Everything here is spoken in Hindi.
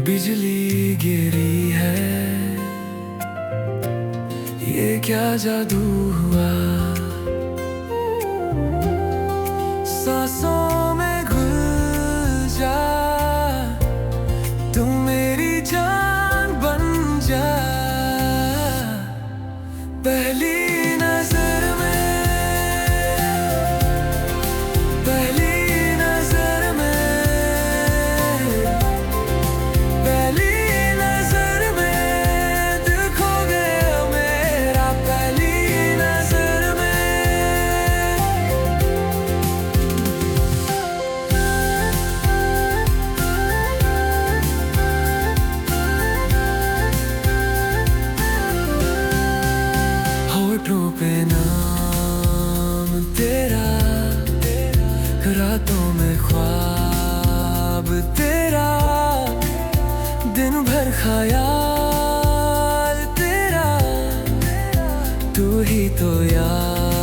बिजली गिरी है, ये क्या जादू हुआ। सांसों में घुल जा, तू मेरी जान बन जा। पहली नजर में, पहली नजर में, पहली नजर में दिल खो गया मेरा। पहली नजर में। होठों पे नाम तेरा, रातों में ख्वाब तेरा, दिन भर ख्याल तेरा, तू ही तो यार